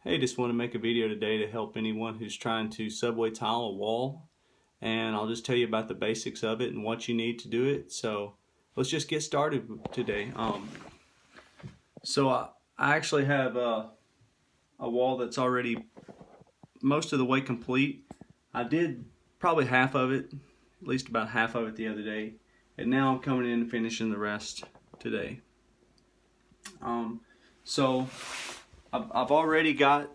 Hey, just want to make a video today to help anyone who's trying to subway tile a wall, and I'll just tell you about the basics of it and what you need to do it. So let's just get started today. I actually have a wall that's already most of the way complete. I did probably half of it, at least about half of it the other day, and now I'm coming in and finishing the rest today. So I've already got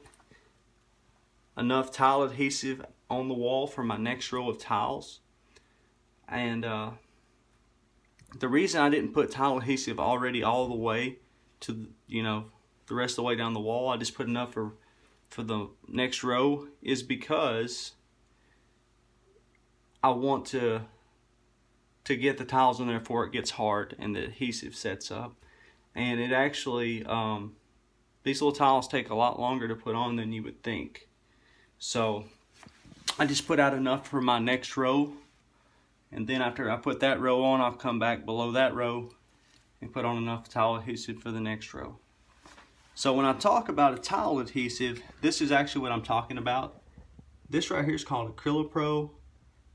enough tile adhesive on the wall for my next row of tiles, and the reason I didn't put tile adhesive already all the way to the rest of the way down the wall, I just put enough for the next row, is because I want to get the tiles in there before it gets hard and the adhesive sets up. And it actually these little tiles take a lot longer to put on than you would think. So I just put out enough for my next row, and then after I put that row on, I'll come back below that row and put on enough tile adhesive for the next row. So when I talk about a tile adhesive, this is actually what I'm talking about. This right here is called Acryl-Pro,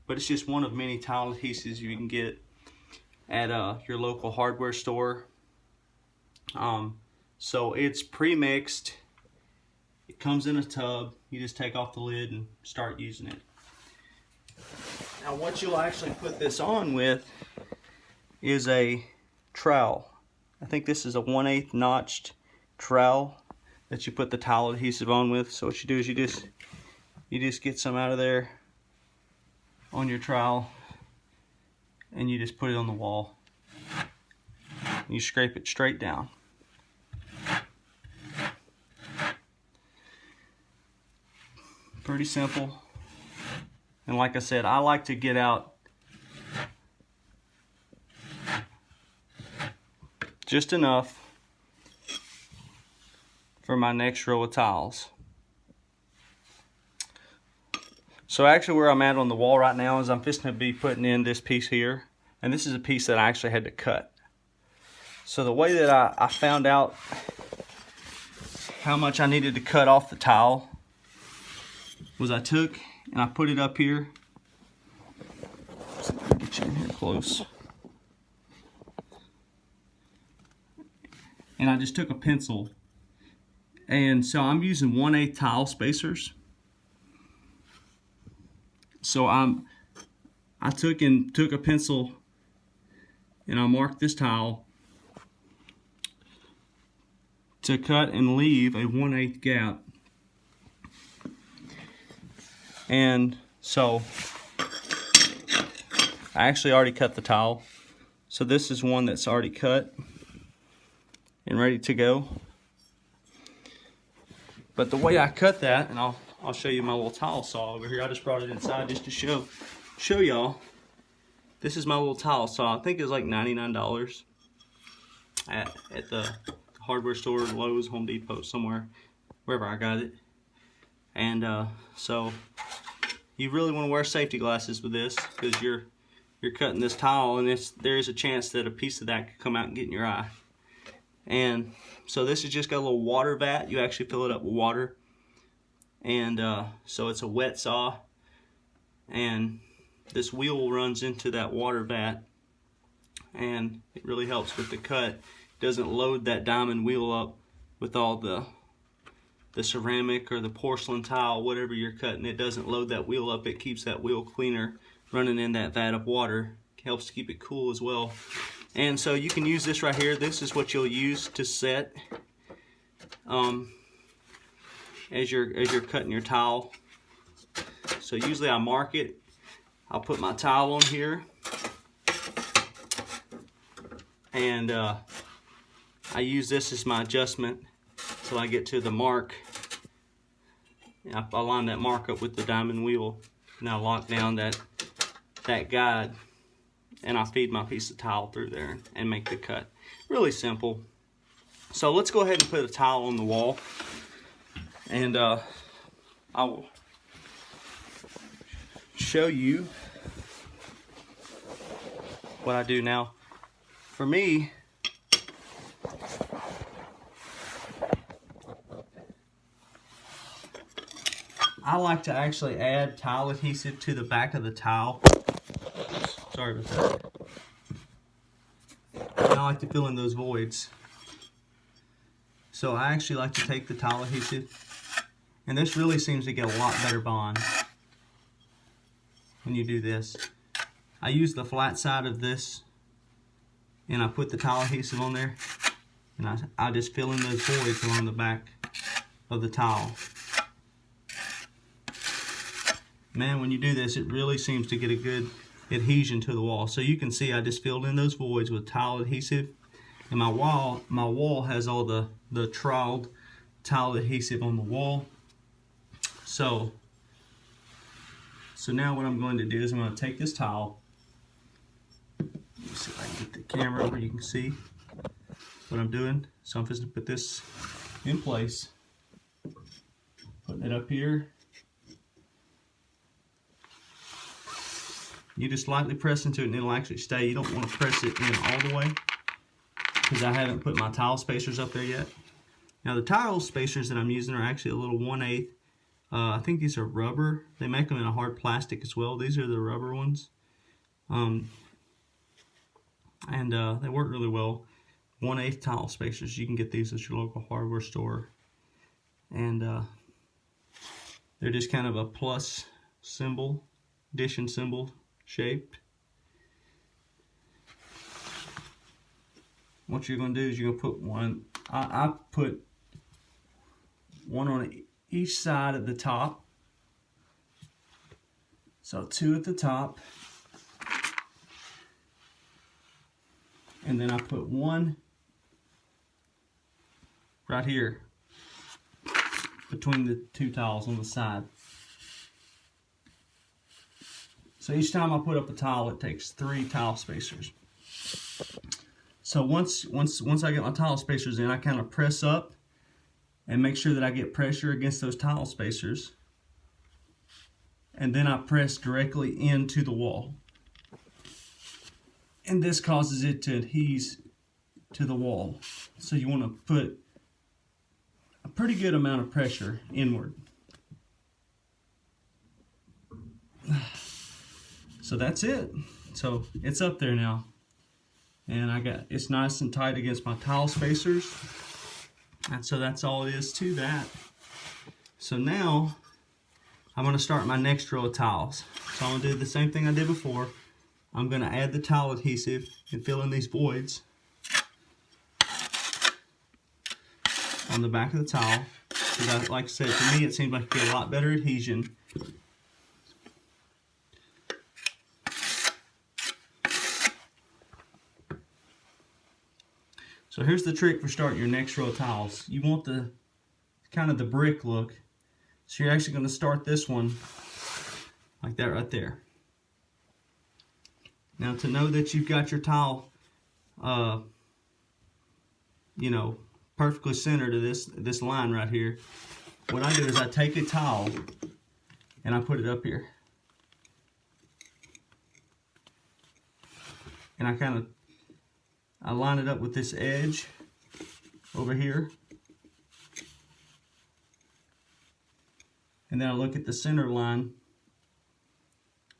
but it's just one of many tile adhesives you can get at your local hardware store. So it's pre-mixed. It comes in a tub. You just take off the lid and start using it. Now what you'll actually put this on with is a trowel. I think this is a 1/8 notched trowel that you put the tile adhesive on with. So what you do is you just get some out of there on your trowel, and you just put it on the wall. You scrape it straight down. Pretty simple. And like I said, I like to get out just enough for my next row of tiles. So actually where I'm at on the wall right now is I'm just going to be putting in this piece here. And this is a piece that I actually had to cut. So the way that I found out how much I needed to cut off the tile was I took and I put it up here. Let's see if I can get you in here close. And I just took a pencil, and so I'm using 1/8 tile spacers. So I took a pencil and I marked this tile to cut and leave a 1/8 gap. And so I actually already cut the tile. So this is one that's already cut and ready to go. But the way I cut that, and I'll show you my little tile saw over here. I just brought it inside just to show y'all. This is my little tile saw. I think it's like $99 at the hardware store, Lowe's, Home Depot, somewhere, wherever I got it. And so you really want to wear safety glasses with this, because you're cutting this tile, and there is a chance that a piece of that could come out and get in your eye. And so this has just got a little water vat. You actually fill it up with water, and so it's a wet saw, and this wheel runs into that water vat, and it really helps with the cut. It doesn't load that diamond wheel up with all the ceramic or the porcelain tile, whatever you're cutting. It doesn't load that wheel up. It keeps that wheel cleaner running in that vat of water. It helps to keep it cool as well. And so you can use this right here. This is what you'll use to set as you're cutting your tile. So usually I mark it. I'll put my tile on here, and I use this as my adjustment till I get to the mark. I line that mark up with the diamond wheel, and I lock down that guide, and I feed my piece of tile through there and make the cut. Really simple. So let's go ahead and put a tile on the wall, and I will show you what I do now. For me, I like to actually add tile adhesive to the back of the towel. Sorry about that. And I like to fill in those voids. So I actually like to take the tile adhesive, and this really seems to get a lot better bond when you do this. I use the flat side of this, and I put the tile adhesive on there, and I just fill in those voids along the back of the towel. Man, when you do this, it really seems to get a good adhesion to the wall. So you can see I just filled in those voids with tile adhesive, and my wall has all the troweled tile adhesive on the wall. So now what I'm going to do is I'm going to take this towel. Let me see if I can get the camera where you can see what I'm doing. So I'm just going to put this in place, putting it up here. You just lightly press into it and it'll actually stay. You don't want to press it in all the way because I haven't put my tile spacers up there yet. Now the tile spacers that I'm using are actually a little 1/8. I think these are rubber. They make them in a hard plastic as well. These are the rubber ones. They work really well. 1/8 tile spacers. You can get these at your local hardware store. And they're just kind of a plus symbol, addition symbol shaped. What you're going to do is you're going to put one, I put one on each side at the top. So 2 at the top. And then I put 1 right here between the 2 tiles on the side. So each time I put up a tile, it takes 3 tile spacers. So once I get my tile spacers in, I kind of press up and make sure that I get pressure against those tile spacers. And then I press directly into the wall. And this causes it to adhere to the wall. So you want to put a pretty good amount of pressure inward. So that's it. So it's up there now. And it's nice and tight against my tile spacers. And so that's all it is to that. So now I'm going to start my next row of tiles. So I'm going to do the same thing I did before. I'm going to add the tile adhesive and fill in these voids on the back of the tile. Because like I said, to me it seems like you get a lot better adhesion. So here's the trick for starting your next row of tiles. You want the kind of the brick look. So you're actually going to start this one like that right there. Now to know that you've got your tile, perfectly centered to this line right here, what I do is I take a towel and I put it up here. And I line it up with this edge over here. And then I look at the center line,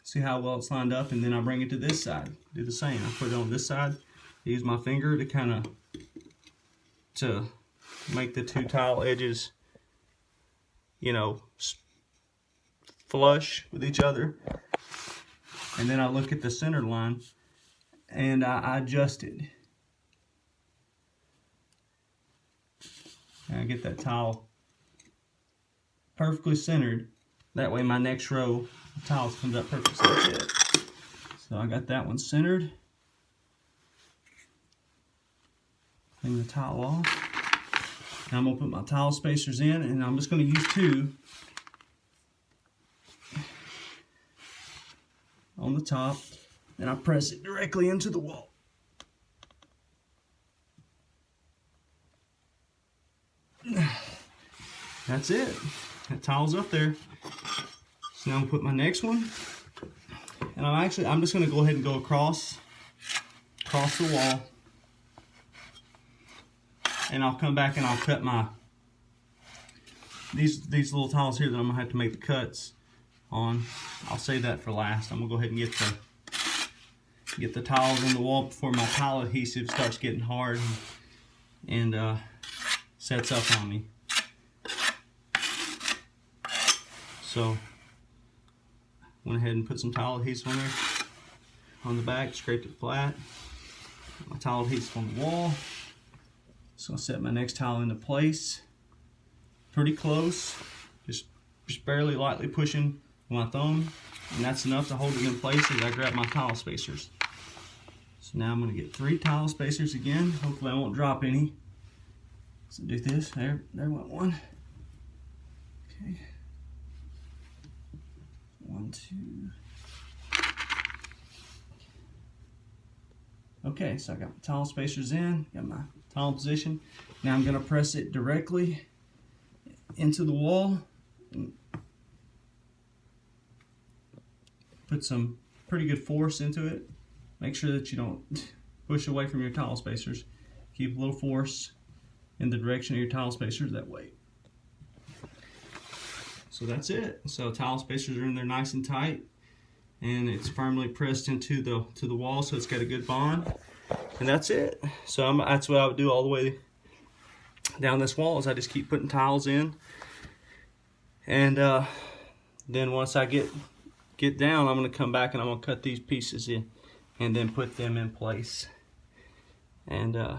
see how well it's lined up, and then I bring it to this side. Do the same. I put it on this side. Use my finger to kind of make the 2 tile edges, flush with each other. And then I look at the center line and I adjust it. And I get that tile perfectly centered. That way my next row of tiles comes up perfectly like that. So I got that one centered. Clean the tile off. Now I'm going to put my tile spacers in, and I'm just going to use 2 on the top, and I press it directly into the wall. That's it. That tile's up there. So now I'm going to put my next one, and I'm just going to go ahead and go across the wall, and I'll come back and I'll cut my these little tiles here that I'm gonna have to make the cuts on, I'll save that for last. I'm gonna go ahead and get the tiles on the wall before my tile adhesive starts getting hard and sets up on me. So went ahead and put some tile adhesive on there on the back, scraped it flat. Put my tile adhesive on the wall. Just gonna set my next tile into place. Pretty close, just barely lightly pushing with my thumb, and that's enough to hold it in place as I grab my tile spacers. So now I'm gonna get 3 tile spacers again. Hopefully I won't drop any. So do this, there went one. Okay. 1, 2. Okay, so I got my tile spacers in, got my tile position. Now I'm gonna press it directly into the wall and put some pretty good force into it. Make sure that you don't push away from your tile spacers. Keep a little force in the direction of your tile spacers that way. So that's it. So tile spacers are in there nice and tight, and it's firmly pressed into the wall, so it's got a good bond. And that's it. So that's what I would do all the way down this wall, is I just keep putting tiles in, and then once I get down, I'm going to come back and I'm going to cut these pieces in and then put them in place. And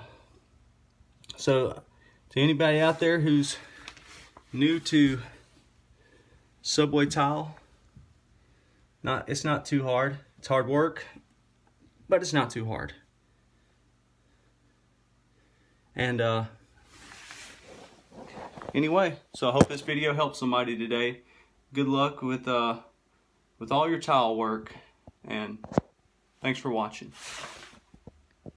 so to anybody out there who's new to subway tile, it's not too hard. It's hard work, but it's not too hard. And anyway, so I hope this video helped somebody today. Good luck with all your tile work, and thanks for watching.